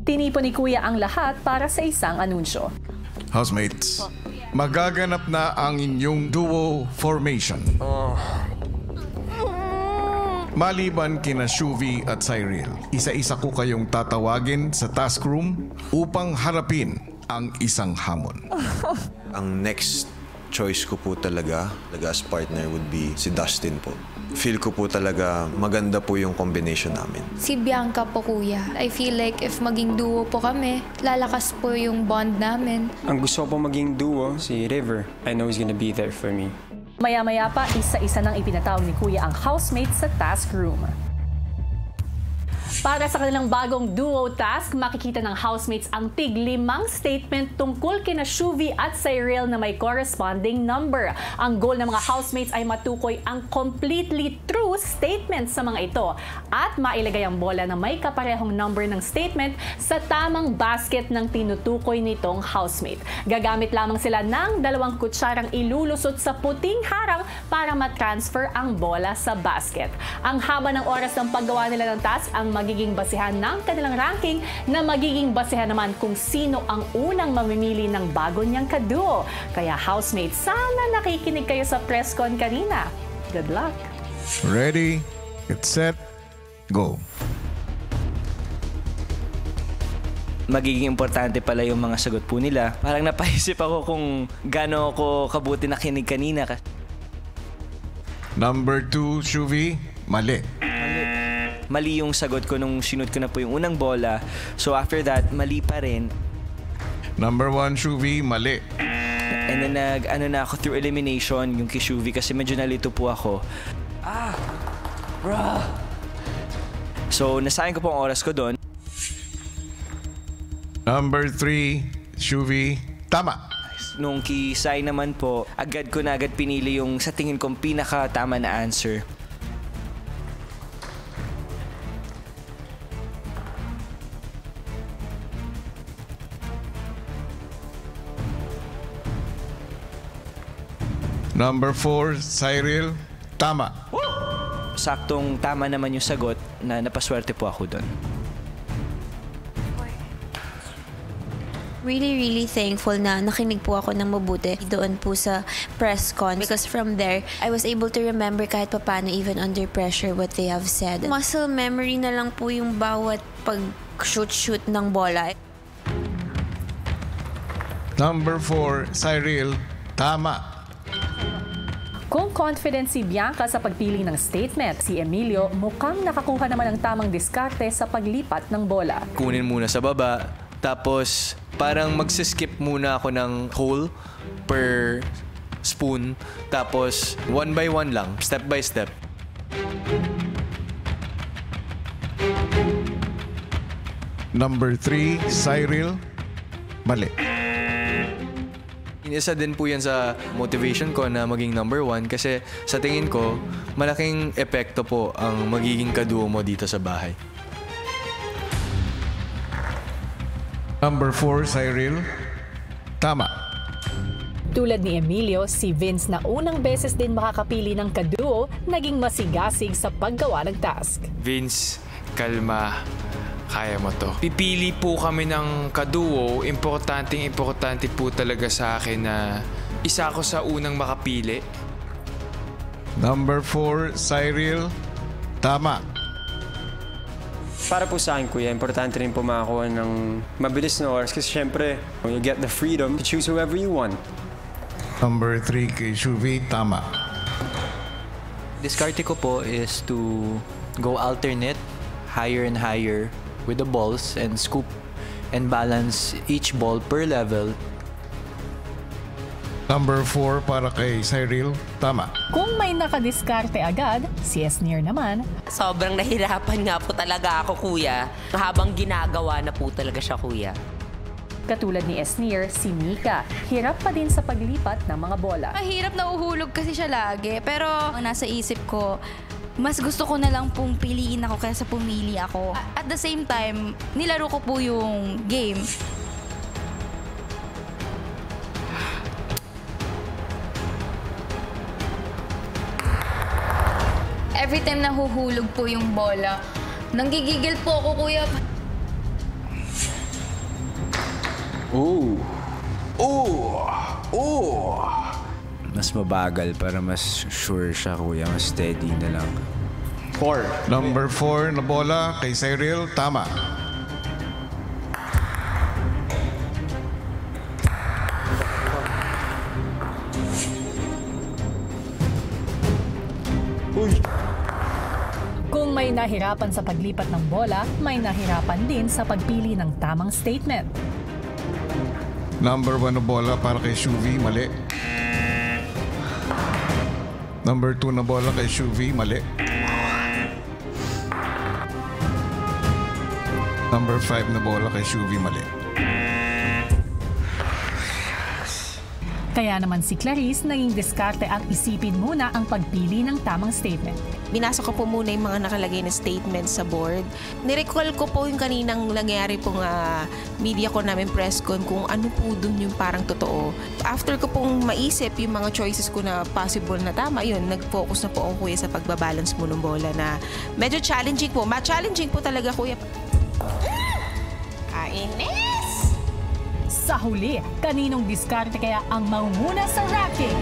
Tinipon ni Kuya ang lahat para sa isang anunsyo. Housemates, magaganap na ang inyong duo formation. Maliban kina Shuvi at Cyril, isa-isa ko kayong tatawagin sa task room upang harapin ang isang hamon. Ang next choice ko po talaga as partner would be si Dustin po. Feel ko po talaga maganda po yung combination namin. Si Bianca po, Kuya. I feel like if maging duo po kami, lalakas po yung bond namin. Ang gusto ko po maging duo, si River. I know he's gonna be there for me. Maya-maya pa, isa-isa nang ipinatawag ni Kuya ang housemates sa task room. Para sa kanilang bagong duo task, makikita ng housemates ang tig-5 statement tungkol kina Shuvi at Cyril na may corresponding number. Ang goal ng mga housemates ay matukoy ang completely true statement sa mga ito at mailagay ang bola na may kaparehong number ng statement sa tamang basket ng tinutukoy nitong housemate. Gagamit lamang sila ng 2 kutsarang ilulusot sa puting harang para matransfer ang bola sa basket. Ang haba ng oras ng paggawa nila ng task ang magiging basihan ng kanilang ranking na magiging basihan naman kung sino ang unang mamimili ng bago niyang kaduo. Kaya housemates, sana nakikinig kayo sa press con kanina. Good luck! Ready, get set, go! Magiging importante pala yung mga sagot po nila. Parang napaisip ako kung gaano ako kabuti nakinig kanina. Number 2, Shuvi, mali. Mali yung sagot ko nung sinut ko na po yung unang bola. So after that, mali pa rin. Number 1, Shuvi, mali. And then nag-ano na ako through elimination yung kay Shuvi kasi medyo nalito po ako. Bruh! So nasayang ko po ang oras ko doon. Number 3, Shuvi, tama. Nung kay Sai naman po, agad ko na agad pinili yung sa tingin kong pinaka-tama na answer. Number 4, Cyril, tama. Saktong tama naman yung sagot na napaswerte po ako doon. Really thankful na nakinig po ako ng mabuti doon po sa press con because from there, I was able to remember kahit paano even under pressure what they have said. Muscle memory na lang po yung bawat pag-shoot ng bola. Number 4, Cyril, tama. Kung confident si Bianca sa pagpili ng statement, si Emilio mukhang nakakuha naman ng tamang diskarte sa paglipat ng bola. Kunin muna sa baba, tapos parang magsiskip muna ako ng hole per spoon, tapos 1 by 1 lang, step by step. Number 3, Cyril, mali. Isa din po yan sa motivation ko na maging number 1 kasi sa tingin ko, malaking epekto po ang magiging kaduo mo dito sa bahay. Number 4, Cyril, tama. Tulad ni Emilio, si Vince na unang beses din makakapili ng kaduo, naging masigasig sa paggawa ng task. Vince, kalma. Kaya mo to. Pipili po kami ng kaduo. Importante po talaga sa akin na isa ako sa unang makapili. Number 4, Cyril, tama. Para po sa akin, Kuya, importante rin po makakuha ng mabilis na oras kasi syempre, you get the freedom to choose whoever you want. Number 3, kay Shuvi, tama. Diskarte ko po is to go alternate, higher and higher with the balls and scoop and balance each ball per level. Number 4 para kay Cyril, tama. Kung may nakadiskarte agad, si Esnier naman. Sobrang nahirapan nga po talaga ako, Kuya. Habang ginagawa na po talaga siya, Kuya. Katulad ni Esnier, si Mika, hirap pa din sa paglipat ng mga bola. Mahirap na uhulog kasi siya lagi. Pero ang nasa isip ko, mas gusto ko na lang pong piliin ako kaysa pumili ako. At the same time, nilaro ko po yung game. Every time nahuhulog po yung bola, nanggigigil po ako, Kuya. Mas mabagal para mas sure siya, kuya. Mas steady na lang. 4. Number 4 na bola kay Cyril. Tama. Kung may nahirapan sa paglipat ng bola, may nahirapan din sa pagpili ng tamang statement. Number 1 na bola para kay Shuvi. Mali. Number 2 na bola kay Shuvi. Mali. Number 5 na bola kay Shuvi. Mali. Kaya naman si Clarice, naging diskarte ang isipin muna ang pagpili ng tamang statement. Binasa ko po muna yung mga nakalagay na statements sa board. Nirecall ko po yung kaninang nangyari pong media ko namin press con kung ano po dun yung parang totoo. After ko pong maisip yung mga choices ko na possible na tama, yun, nag-focus na po ako kuya sa pagbabalance mo ng bola na medyo challenging po. Ma-challenging po talaga kuya. Ines! Sa huli, kaninong diskarte kaya ang mangunguna sa ranking?